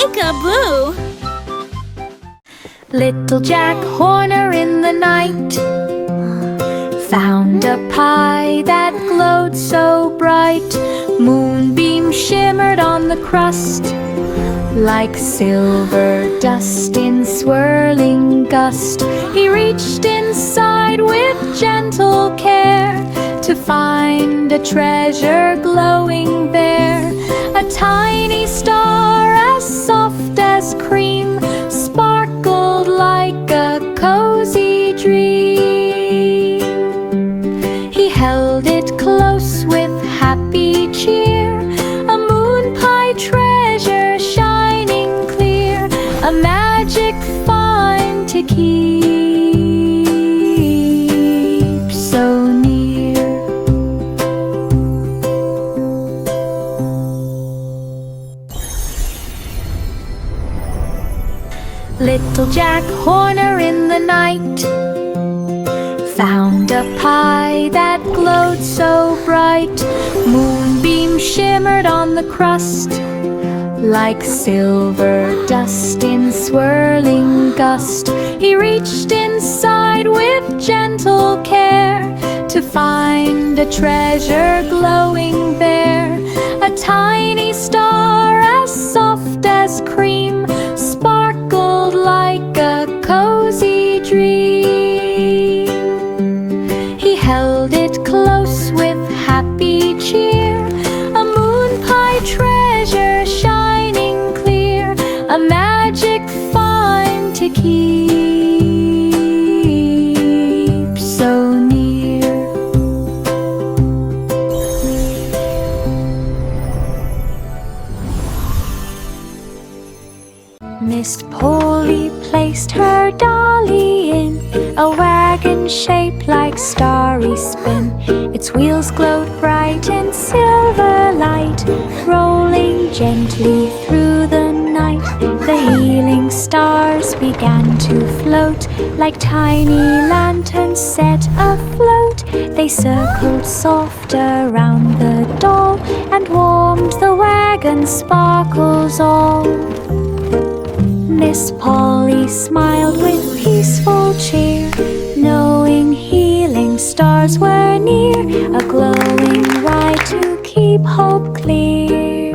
Peek-a-boo! Little Jack Horner in the night found a pie that glowed so bright. Moonbeams shimmered on the crust like silver dust in swirling gust. He reached inside with gentle care to find a treasure glowing there. A tiny star as soft as cream sparkled like a cozy dream. He held it close with happy cheer, a moon pie treasure shining clear, a magic find to keep so near. Little Jack Horner in the night found a pie that glowed so bright. Moonbeams shimmered on the crust like silver dust in swirling gust. He reached inside with gentle care to find a treasure glowing there. A tiny star as soft as cream sparkled like a cozy dream. He held it close with happy cheer, a moon pie treasure shining clear, a magic find to keep so near. Miss Polly placed her dolly in a wagon shaped like starry spin. Its wheels glowed bright in silver light, rolling gently through the night. The healing stars began to float like tiny lanterns set afloat. They circled soft around the doll and warmed the wagon's sparkles all. Miss Polly smiled with peaceful cheer, knowing healing stars were near, a glowing ride to keep hope clear.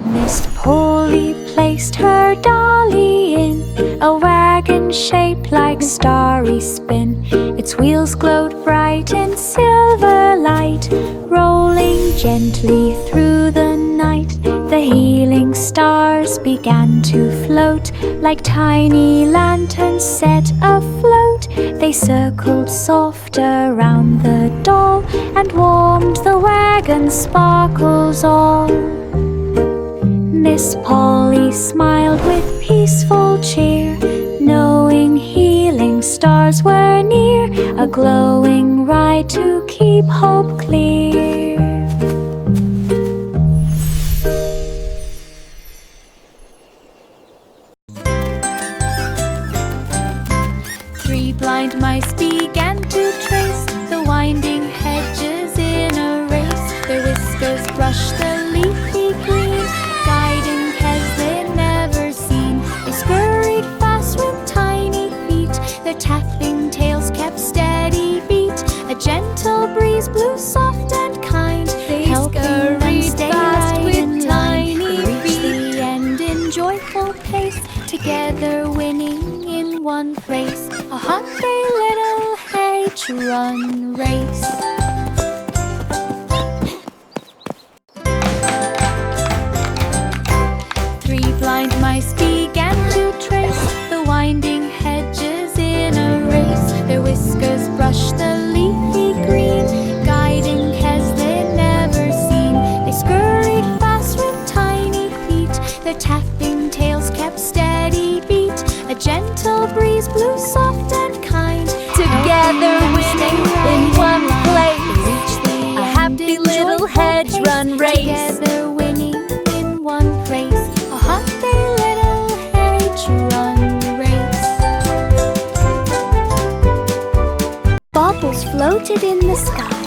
Miss Polly placed her dolly in a wagon shaped like starry spin. Its wheels glowed bright in silver light, rolling gently through the night. The healing stars began to float like tiny lanterns set afloat. They circled soft around the doll and warmed the wagon's sparkles all. Miss Polly smiled with peaceful cheer, knowing healing stars were near, a glowing ride to keep hope clear. 3 blind mice began to trace the winding hedges in a race. Their whiskers brushed the leafy green, guiding paths they'd never seen. They scurried fast with tiny feet, their tapping tails kept steady beat. A gentle breeze blew soft and kind, helping them stay right in line. They reached the end in joyful pace, together winning in one race, a hungry little hedge-run race. Three blind mice began to trace the winding hedges in a race. Their whiskers brushed the leafy green, guiding paths they'd never seen. They scurried fast with tiny feet, their tapping tails kept steady beat. A gentle breeze blew soft and kind, together winning in one place, a happy little hedge-run race. Together winning in one race, a happy little hedge-run race. Bubbles floated in the sky,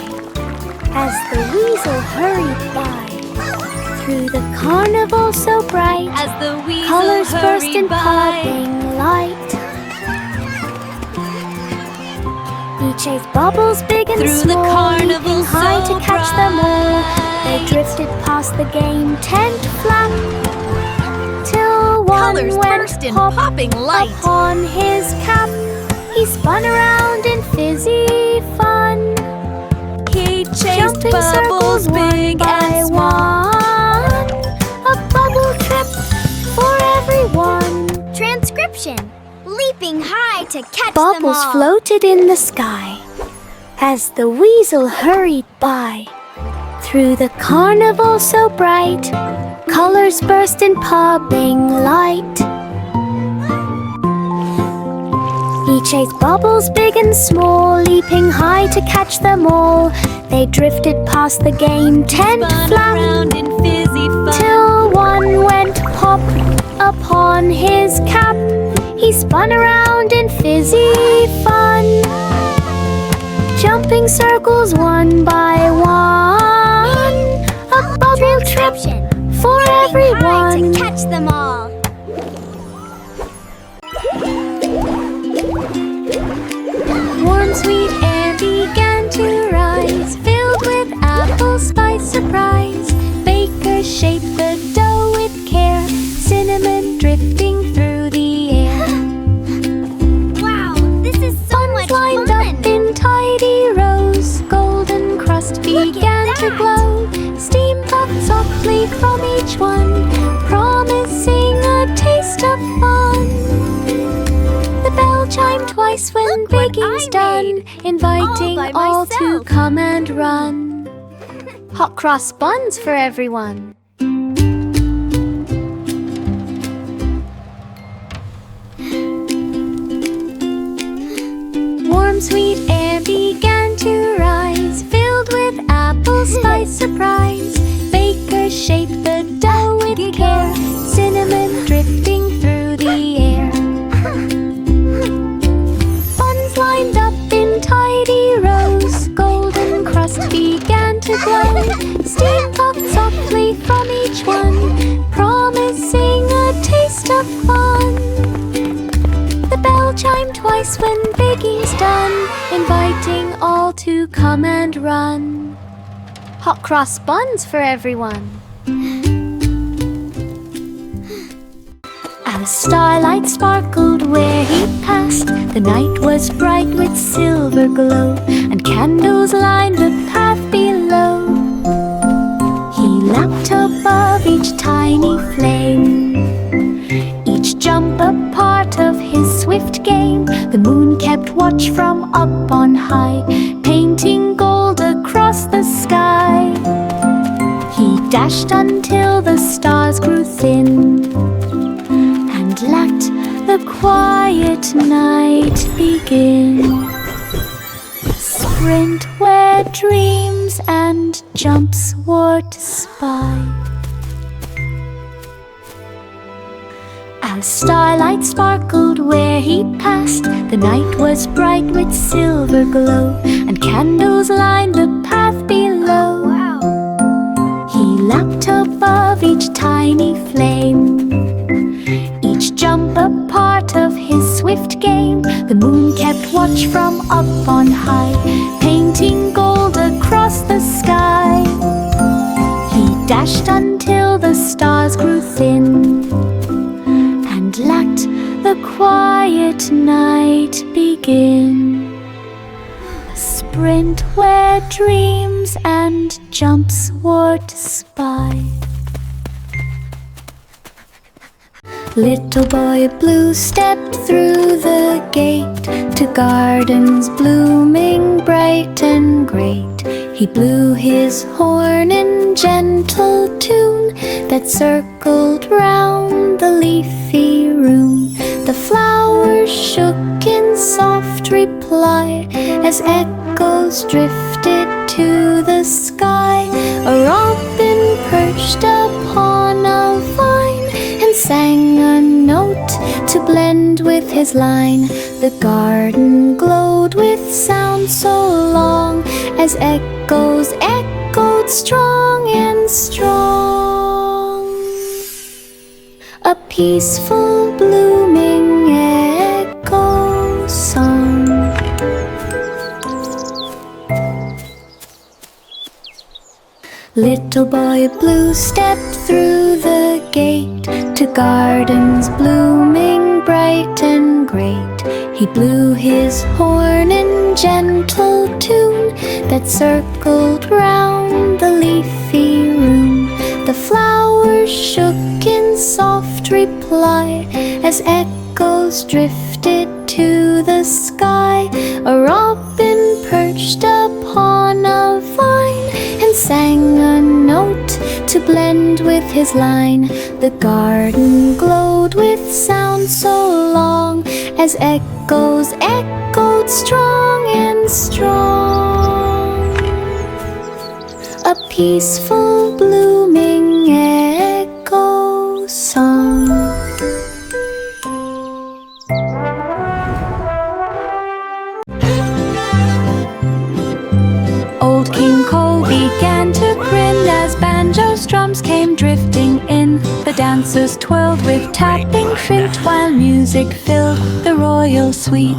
as the weasel hurried by. Through the carnival so bright, As the weasel colors burst in hurried by. popping light. He chased bubbles big and Through the small, carnival leaping high so to catch them all. They bright. drifted past the game tent flap, till one Colors went burst in pop popping light. upon his cap. He spun around in fizzy fun, He chased jumping bubbles circles big one by and small. one. A bubble trip for everyone. Transcription: leaping high to catch them Bubbles all. floated in the sky as the weasel hurried by. Through the carnival so bright, colors burst in popping light. He chased bubbles big and small, leaping high to catch them all. They drifted past the game tent Spun flap, around in fizzy fun. till one went pop upon his cap. He spun around in fizzy fun, jumping circles one by one. A bubble trip for Leaping high everyone. to catch them all. Warm sweet air began to rise, filled with apple spice surprise. Bakers shaped the dough with care, cinnamon drifting through the air. Wow, this is so much Lined fun. up in tidy rows, golden crust began to that. glow. Steam puffed softly from each one, promising a taste of fun. The bell chimed twice when Look what baking's I done, made, inviting all by all to myself. come and run. Hot cross buns for everyone. Warm sweet air began to rise, filled with apple spice surprise. Bakers shaped the dough with care, cinnamon drifting through the air. Buns lined up in tidy rows, golden crust began to glow. Steam puffed softly from each one, promising a taste of fun. The bell chimed twice when baking's done, inviting all to come and run. Hot cross buns for everyone. As starlight sparkled where he passed, the night was bright with silver glow, and candles lined the path below. He lapped above each tiny flame, each jump a part of his swift game. The moon kept watch from up on high, painting gold across the sky. He dashed until the stars grew thin, and let the quiet night begin. Sprint where dreams and jumps were to spy. As starlight sparkled where he passed, the night was bright with silver glow, and candles lined the path below. Wow. He lapped above each tiny flame, each jump a part of his swift game. The moon kept watch from up on high, painting gold across the sky. He dashed until the stars grew thin, and let the quiet night begin. A sprint where dreams and jumps were to spy. Little boy blue stepped through the gate to gardens blooming bright and great. He blew his horn in gentle tune that circled round the leafy room. The flowers shook in soft reply as echoes drifted to the sky. A robin perched upon a vine and sang a note to blend with his line. The garden glowed with sound so long as echoes echoed strong and strong. A peaceful blooming echo song. Little boy blue stepped through the gate to gardens blooming bright and great. He blew his horn in gentle tune that circled round the leafy room. The flowers shook in soft reply as echoes drifted to the sky. A robin perched upon a vine and sang a note to blend with his line. The garden glowed with sound so long as echoes echoed strong and strong. A peaceful blooming echo song. Old King Cole began to grin as banjo's drums came drifting in. The dancers twirled with tapping feet while music filled the royal suite.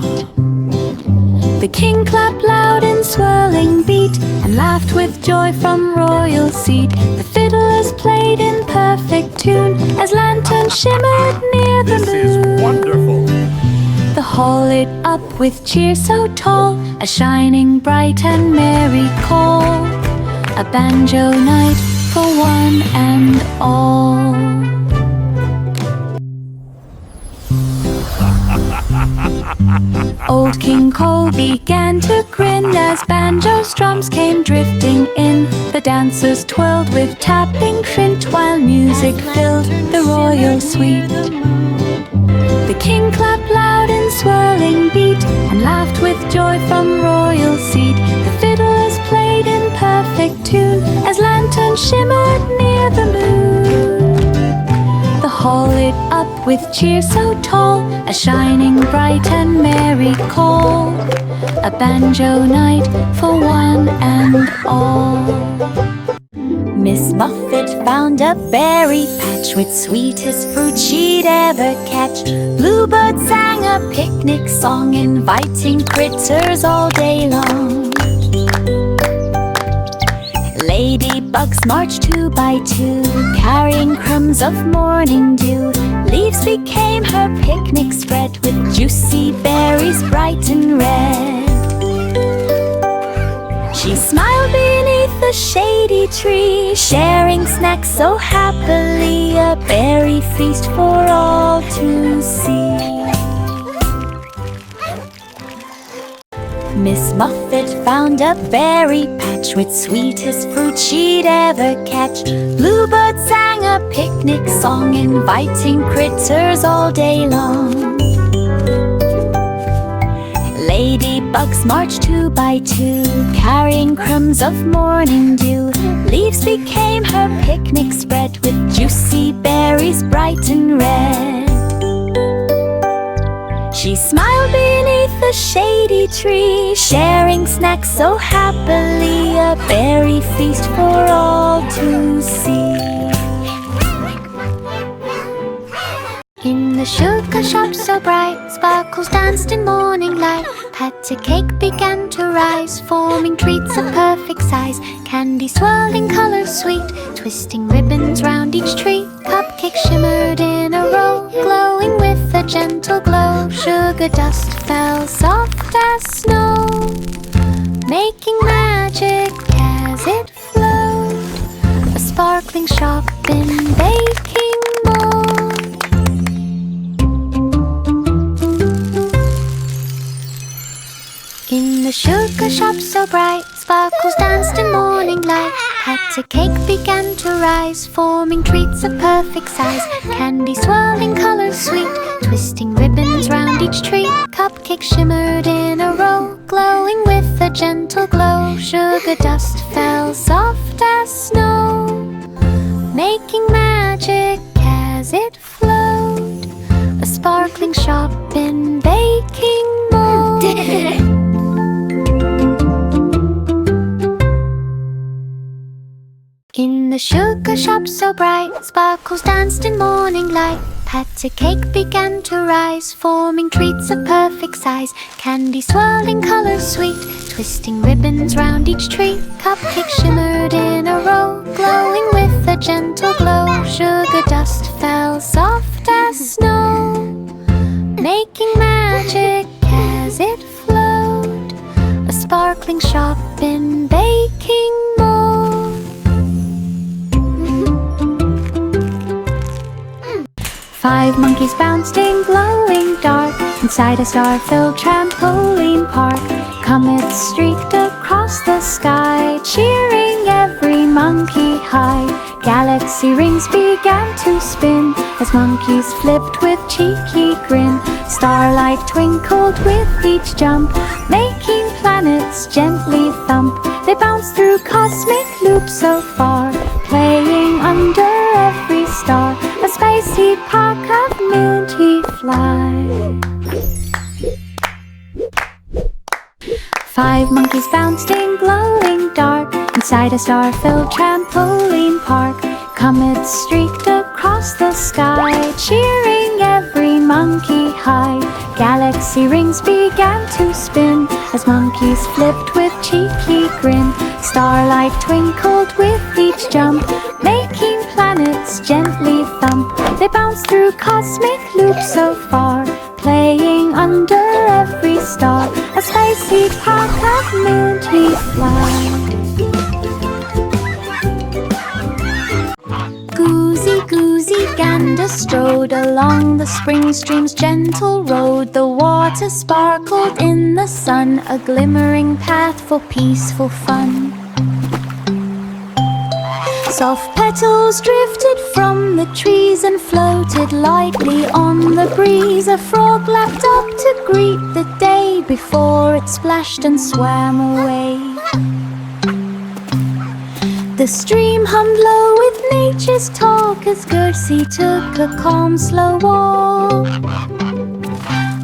The king clapped loud in swirling beat and laughed with joy from royal seat. The fiddlers played in perfect tune as lanterns shimmered near the moon. This is wonderful. The hall lit up with cheer so tall, a shining bright and merry call. A banjo night for one and all. Old King Cole began to grin as banjo's drums came drifting in. The dancers twirled with tapping flint while music filled the royal suite. The king clapped loud in swirling beat and laughed with joy from royal seat. The fiddlers played in perfect tune as lanterns shimmered near the moon. The hall lit up with cheer so tall, a shining bright and merry call. A banjo night for one and all. Miss Muffet found a berry patch with sweetest fruit she'd ever catch. Bluebird sang a picnic song, inviting critters all day long. Ladybugs marched 2 by 2, carrying crumbs of morning dew. Leaves became her picnic spread with juicy berries bright and red. She smiled beneath the shady tree, sharing snacks so happily, a berry feast for all to see. Miss Muffet found a berry patch with sweetest fruit she'd ever catch. Bluebird sang a picnic song, inviting critters all day long. Ladybugs marched 2 by 2, carrying crumbs of morning dew. Leaves became her picnic spread with juicy berries bright and red. She smiled beneath the shady tree, sharing snacks so happily, a berry feast for all to see. In the sugar shop so bright, sparkles danced in morning light. Patty cake began to rise, forming treats of perfect size. Candy swirling colors sweet, twisting ribbons round each treat. Cupcakes shimmered in a row, glowing with a gentle glow. Sugar dust fell soft as snow, making magic as it flowed. A sparkling shop in baking mode. In the sugar shop so bright, sparkles danced in morning light. Patty cake began to rise, forming treats of perfect size. Candy swirling colors sweet, twisting ribbons round each treat. Cupcakes shimmered in a row, glowing with a gentle glow. Sugar dust fell soft as snow, making magic as it flowed. A sparkling shop in baking mode. In the sugar shop so bright, sparkles danced in morning light. Pat a cake began to rise, forming treats of perfect size. Candy swirling colors sweet, twisting ribbons round each tree. Cupcakes shimmered in a row, glowing with a gentle glow. Sugar dust fell soft as snow, making magic as it flowed. A sparkling shop in baking mode. 5 monkeys bounced in glowing dark inside a star-filled trampoline park. Comets streaked across the sky, cheering every monkey high. Galaxy rings began to spin as monkeys flipped with cheeky grin. Starlight twinkled with each jump, making planets gently thump. They bounced through cosmic loops so far, playing under every star. A spicy park of minty fly. 5 monkeys bounced in glowing dark inside a star-filled trampoline park. Comets streaked across the sky, cheering every monkey high. Galaxy rings began to spin as monkeys flipped with cheeky grin. Starlight twinkled with each jump, making planets gently thump. They bounced through cosmic loops so far, playing under every star. A spicy park of minty fly. Goosey gander strode along the spring stream's gentle road. The water sparkled in the sun, a glimmering path for peaceful fun. Soft petals drifted from the trees and floated lightly on the breeze. A frog lapped up to greet the day before it splashed and swam away. The stream hummed low with nature's talk as Gertie took a calm, slow walk.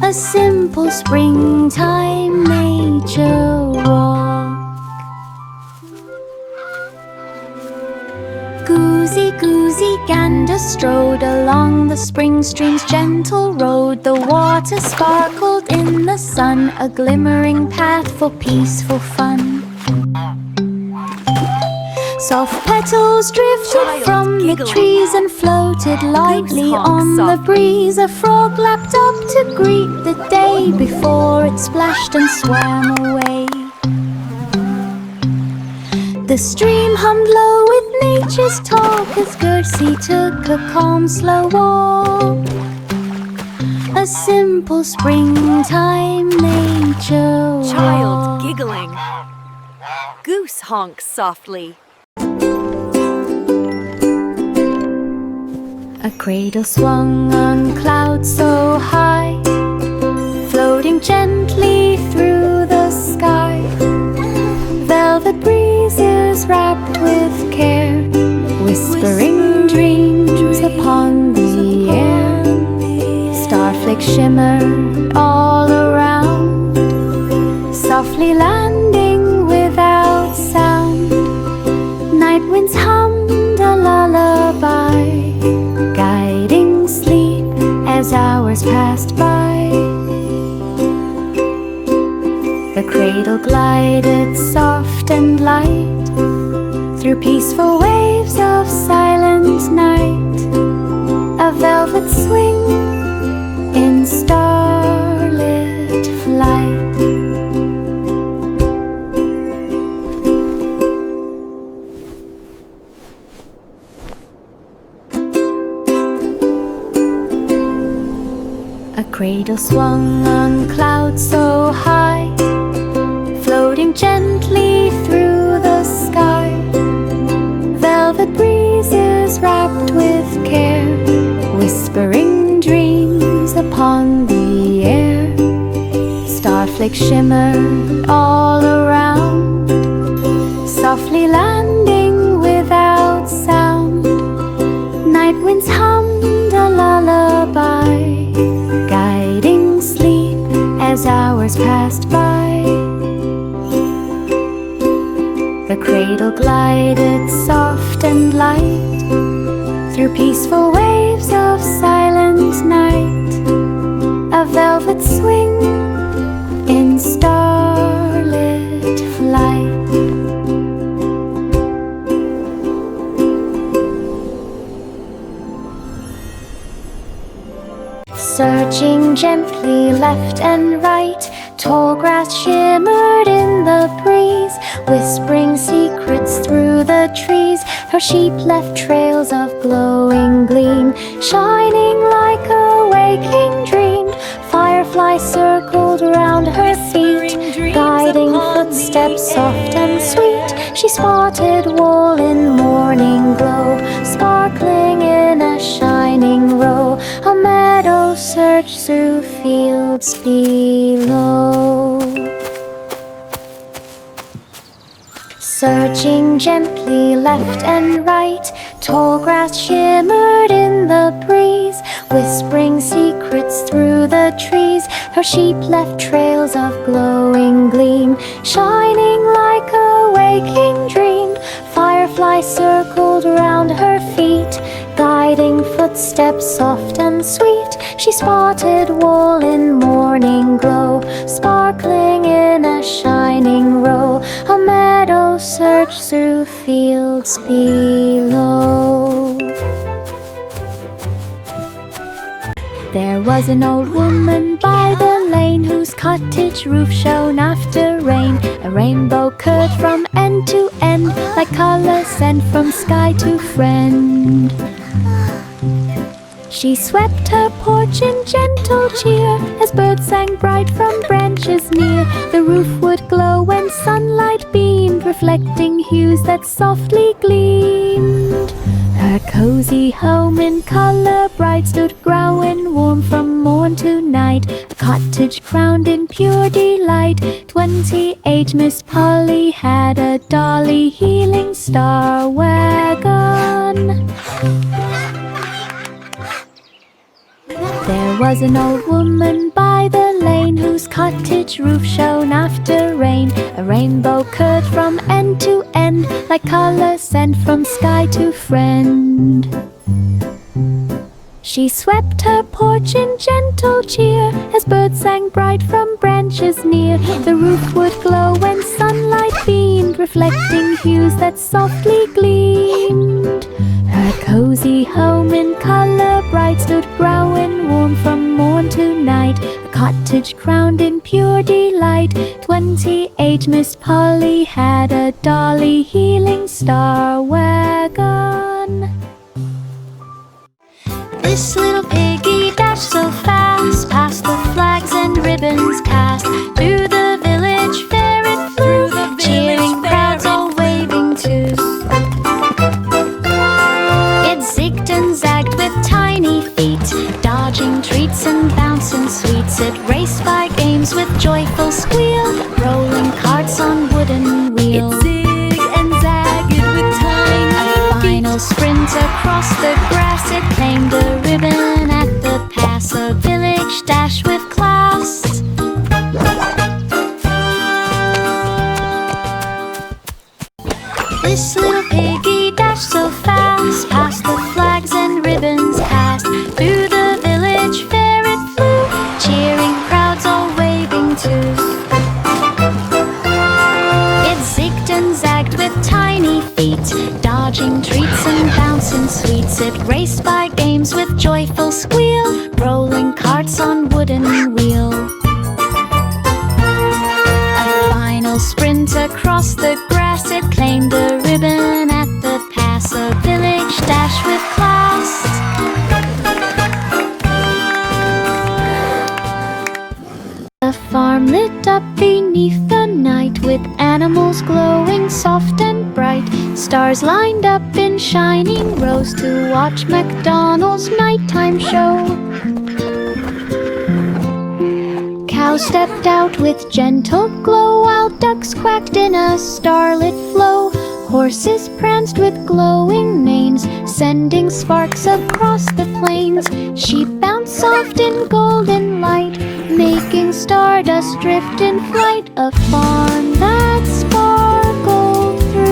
A simple springtime nature walk. Goosey gander strode along the spring stream's gentle road. The water sparkled in the sun, a glimmering path for peaceful fun. Soft petals drifted from the trees and floated lightly on the breeze. A frog lapped up to greet the day before it splashed and swam away. The stream hummed low with nature's talk as Gertie took a calm, slow walk. A simple springtime nature walk. Child giggling. Goose honks softly. A cradle swung on clouds so high, floating gently through the sky. Velvet breezes wrapped with care, whispering dreams upon the air. Starflakes shimmered all around, softly landing without sound. Night winds hummed a lullaby, guiding sleep as hours passed by. The cradle glided soft and light through peaceful waves of silent night. A velvet swing in starlit flight. A cradle swung on clouds so high, floating gently through the sky. Velvet breezes wrapped with care, whispering dreams upon the air. Starflakes shimmered all around, softly landing without sound. Night winds hummed a lullaby, guiding sleep as hours passed by. The cradle glided soft and light through peaceful waves of silent night, a velvet swing in starlit flight. Searching gently left and right, tall grass shimmered in the breeze, whispering secrets through the trees. Her sheep left trails of glowing gleam, shining like a waking dream. Fireflies circled round her feet, guiding footsteps soft and sweet. She spotted wool in morning glow, sparkling in a shining row. A meadow searched through fields below. Searching gently left and right, tall grass shimmered in the breeze, whispering secrets through the trees. Her sheep left trails of glowing gleam, shining like a waking dream. Fireflies circled round her feet, guiding footsteps soft and sweet. She spotted wool in morning glow, sparkling in a shining row. A meadow searched through fields below. There was an old woman by the lane, whose cottage roof shone after rain. A rainbow curved from end to end, like color sent from sky to friend. She swept her porch in gentle cheer, as birds sang bright from branches near. The roof would glow when sunlight beamed, reflecting hues that softly gleamed. Her cozy home in color bright stood growing warm from morn to night, a cottage crowned in pure delight. 28 Miss Polly had a dolly healing star wagon. There was an old woman by the lane, whose cottage roof shone after rain. A rainbow curved from end to end, like color sent from sky to friend. She swept her porch in gentle cheer, as birds sang bright from branches near. The roof would glow when sunlight beamed, reflecting hues that softly gleamed. Her cozy home in color bright stood growing warm from morn to night, a cottage crowned in pure delight. 28 Miss Polly had a dolly healing star wagon. This little piggy dashed so fast, past the flags and ribbons cast. Through the village fair it flew, cheering crowds all waving too. It zigged and zagged with tiny feet, dodging treats and bouncing sweets. It raced by games with joyful squeal, rolling carts on wooden wheels. It zigged and zagged with tiny feet. A final sprint across the grass, it claimed the ribbon at the pass. A village dash with class. This little piggy dashed so fast, past the flags and ribbons cast. Through the village fair it flew, cheering crowds all waving too. It zigged and zagged with tiny feet, dodging treats and bouncing sweets. It raced by games with joyful squeal, rolling carts on wooden wheel. A final sprint across the grass, it claimed a ribbon at the pass. A village dash with class. The farm lit up beneath the night, with animals glowing soft and bright. Stars lined up in shining rows to watch MacDonald's nighttime show. Cows stepped out with gentle glow, while ducks quacked in a starlit flow. Horses pranced with glowing manes, sending sparks across the plains. Sheep bounced soft in golden light, making stardust drift in flight. A farm that sparkled through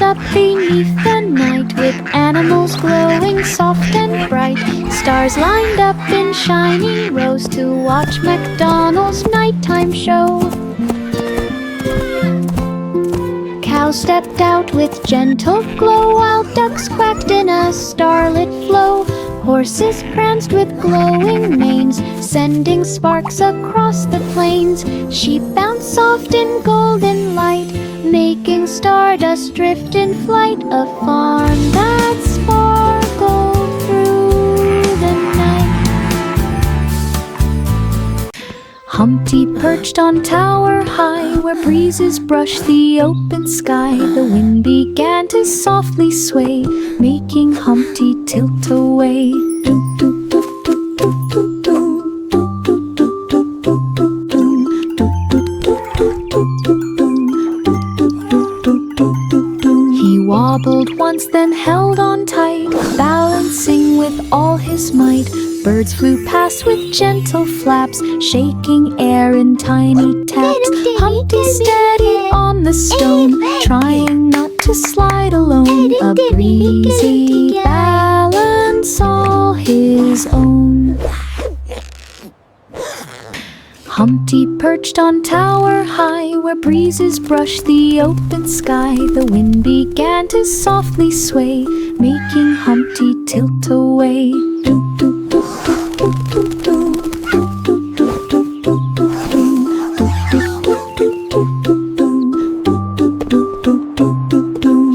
wrapped up beneath the night, with animals glowing soft and bright. Stars lined up in shining rows to watch MacDonald's nighttime show. Cows stepped out with gentle glow, while ducks quacked in a starlit flow. Horses pranced with glowing manes, sending sparks across the plains. Sheep bounced soft in golden light, making stardust drift in flight. A farm that sparkled through the night. Humpty perched on tower high, where breezes brushed the open sky. The wind began to softly sway, making Humpty tilt away. He wobbled once, then held on tight, balancing with all his might. Birds flew past with gentle flaps, shaking air in tiny taps. Humpty steady on the stone, trying not to slide alone. A breezy balance all his own. Humpty perched on tower high, where breezes brushed the open sky. The wind began to softly sway, making Humpty tilt away.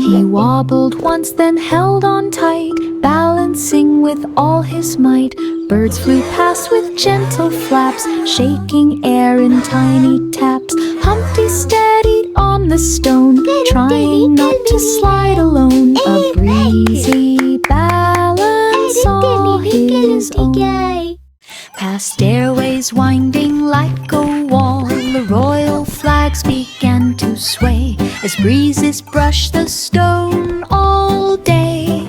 He wobbled once, then held on tight, balancing with all his might. Birds flew past with gentle flaps, shaking air in tiny taps. Humpty steadied on the stone, trying not to slide alone. A breezy balance all his own. Past stairways winding like a wall, the royal flags began to sway as breezes brushed the stone all day.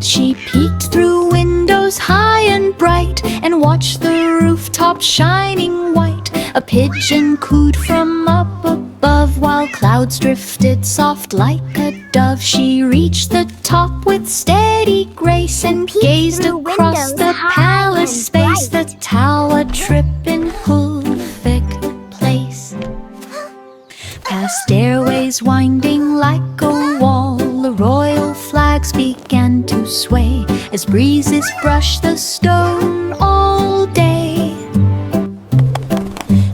She peeked through windows high and bright and watched the rooftop shining white. A pigeon cooed from up above, while clouds drifted soft like a dove. She reached the top with steady grace and gazed across the palace space. The tower trip in perfect place. Past stairways winding like a wall, the royal flags began to sway as breezes brushed the stone all day.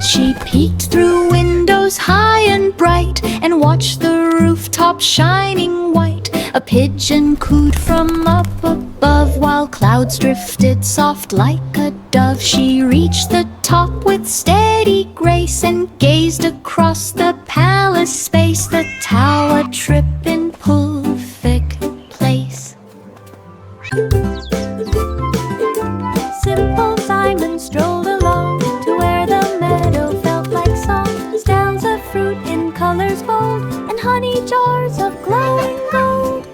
She peeked through windows high and bright and watched the rooftop shining white. A pigeon cooed from up above, while clouds drifted soft like a dove. She reached the top with steady grace and gazed across the palace space. The tower trip in perfect place. Simple Simon strolled along to where the meadow felt like song. Styles of fruit in colors bold and honey jars of glowing gold.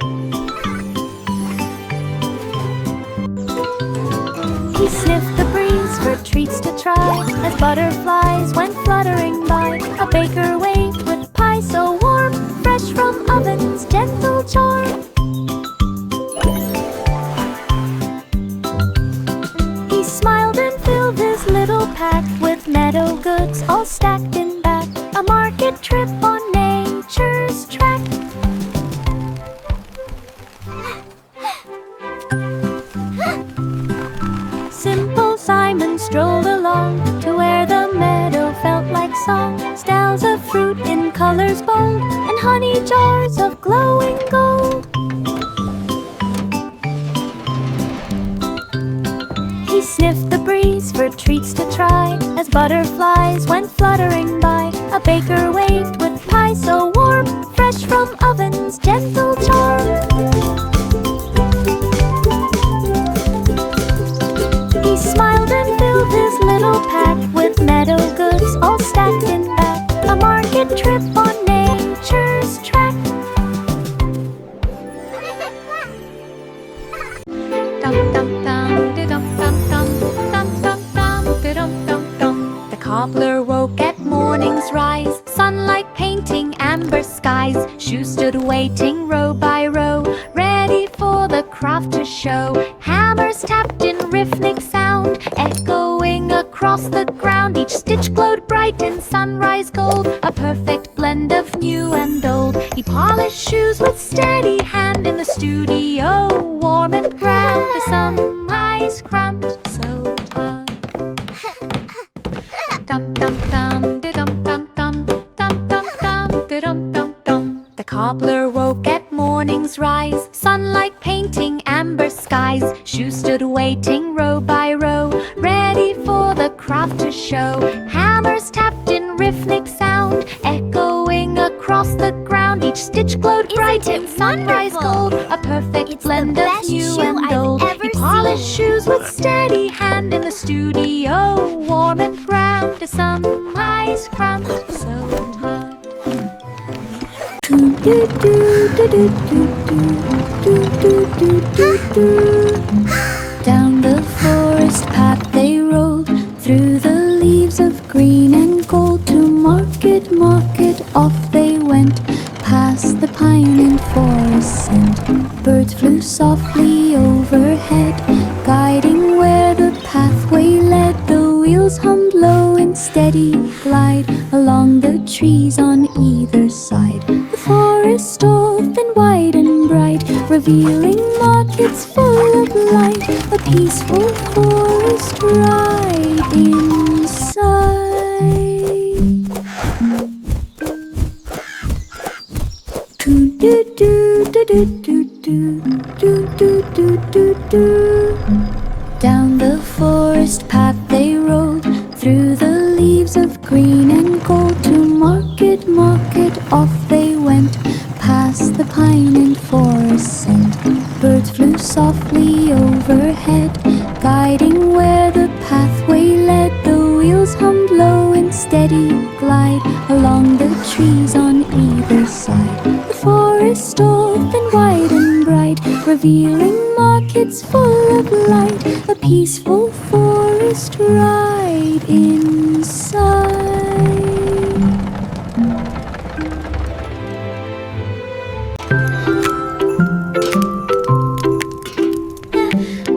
He sniffed the breeze for treats to try as butterflies went fluttering by. A baker waved with pie so warm, fresh from oven's gentle charm. He smiled and filled his little pack with meadow goods all stacked in back. A market trip on nature's track. Simple Simon strolled along to where the meadow felt like song. Styles of fruit in colors bold and honey jars of glowing gold. He sniffed the breeze for treats to try as butterflies went fluttering by. A baker waved with pie so warm, fresh from oven's gentle charm. He smiled and filled his little pack with meadow goods all stacked in back. A market trip on nature's track. The cobbler woke at morning's rise, sunlight painting amber skies. waiting row by row, ready for the craft to show. Hammers tapped in rhythmic sound, echoing across the ground. Each stitch glowed bright in sunrise gold, a perfect blend of new and old. He polished shoes with steady hand in the studio, warm and brown. The some eyes cramped, so hard. Dum dum dum, de dum dum dum, dum dum dum, de dum dum dum. The cobbler woke at morning's rise, sunlight painting amber skies. Shoes stood waiting row by row, ready for the craft to show. Hammers tapped in rhythmic sound, echoing across the ground. Each stitch glowed bright in sunrise gold, a perfect blend of new and old. He polished shoes with steady hand in the studio, warm and brown. To some eyes cramped, so hard. Down the forest path they rolled, through the leaves of green and gold. To market, market, off they went, past the pine and forest scent. Birds flew softly overhead, guiding where the pathway led. The wheels hummed low in steady glide, along the trees on either side. The forest open wide and bright, revealing markets full of light. A peaceful forest ride inside. Down the forest path they rolled, through the leaves of green and gold. To market, market, off they went, past the pine and forest scent. Birds flew softly overhead, guiding where the pathway led. The wheels hummed low in steady glide, along the trees on either side. The forest open wide and bright, revealing markets full of light. A peaceful forest ride inside.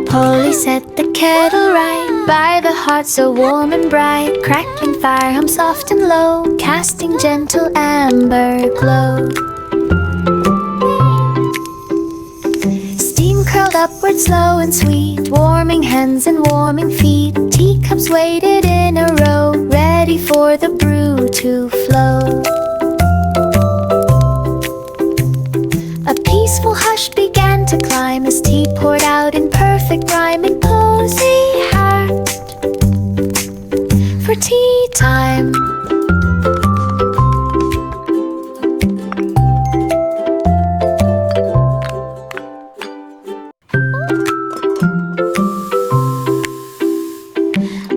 Polly set the kettle right by the hearth so warm and bright. Crackling fire hum soft and low, casting gentle amber glow. Steam curled upward slow and sweet, warming hands and warming feet. Teacups waited in a row, ready for the brew to flow. A peaceful hush began to climb as tea poured out in perfect rhyme. In cozy heart for tea time.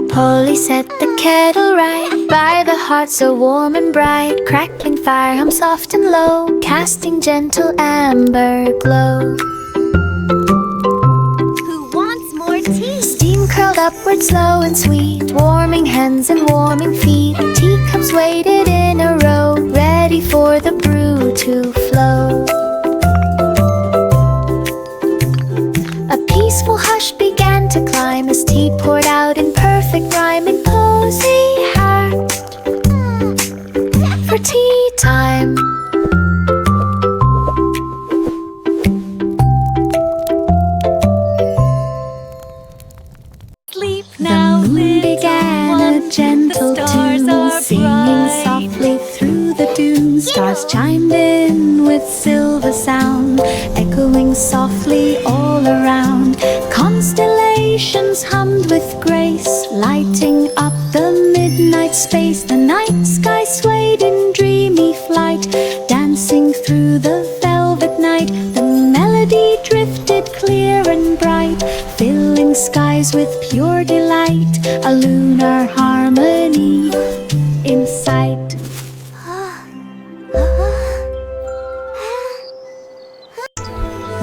Polly set the kettle right by the hearth so warm and bright. Crackling fire hum soft and low, casting gentle amber glow. Who wants more tea? Steam curled upward slow and sweet, warming hands and warming feet. Teacups waited in a row, ready for the brew to flow. A peaceful hush began to climb as tea poured out in perfect rhyme. In cozy heart for tea time. Sleep now, The moon began a gentle tune, singing bright. softly through the dunes. Stars chimed in with silver sound, echoing softly all around. Constellations hummed with grace, lighting up the midnight space. The night sky swayed in dreamy flight, dancing through the velvet night. The melody drifted clear and bright, filling skies with pure delight. A lunar harmony in sight.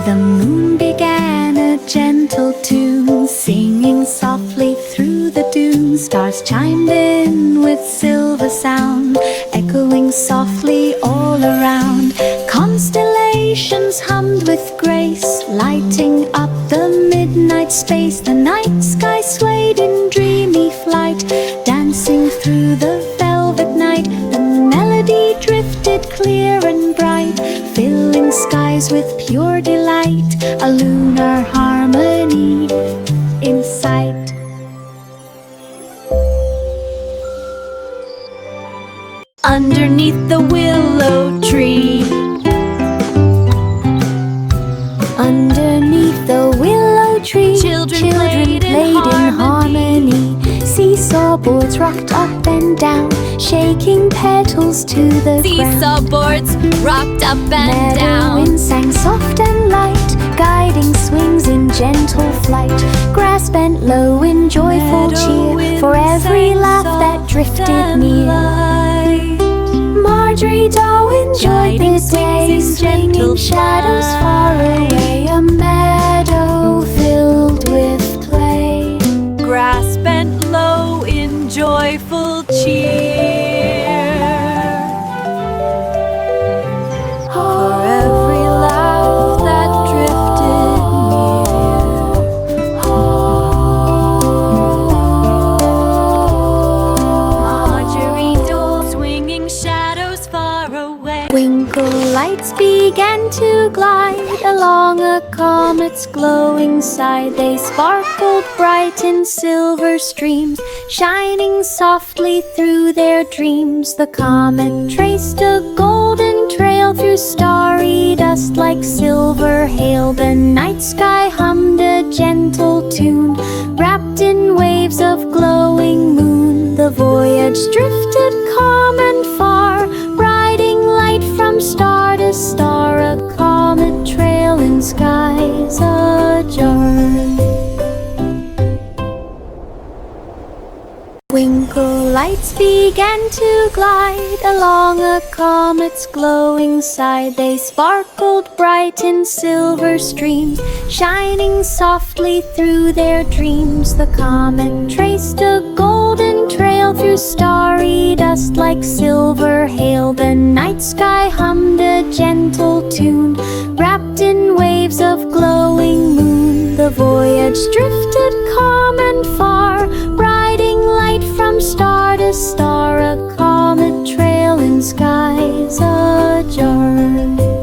The moon began a gentle tune, singing softly through the dunes. Stars chimed in with silver sound, echoing softly all around. Constellations stations hummed with grace, lighting up the midnight space. The night sky swayed in dreamy flight, dancing through the velvet night. The melody drifted clear and bright, filling skies with pure delight. A lunar harmony in sight. Underneath the willow tree, underneath the willow tree, children played in harmony. Seesaw boards rocked up and down, shaking petals to the ground. seesaw boards rocked up and Meadow down. wind sang soft and light, guiding swings in gentle flight. Grass bent low in joyful Meadow cheer wind for every sang laugh that soft drifted and near. light. Marjorie Doe enjoyed Guiding the day, swings in gentle swinging shadows far away. A meadow filled with play. Grass bent low in joyful cheer. For every laugh that drifted Marjorie Dole swinging shadows far away. Twinkle lights began to glide along a comet's glowing side. They sparkled bright in silver streams, shining softly through their dreams. The comet traced a golden trail through starry dust like silver hail. The night sky hummed a gentle tune, wrapped in waves of glowing moon. The voyage drifted calm and far, riding light from star to star. A comet trail in skies ajar. Twinkle lights began to glide along a comet's glowing side. They sparkled bright in silver streams, shining softly through their dreams. The comet traced a golden trail through starry dust like silver hail. The night sky hummed a gentle tune, wrapped in waves of glowing moon. The voyage drifted calm and far, riding light from star to star. A comet trail in skies ajar.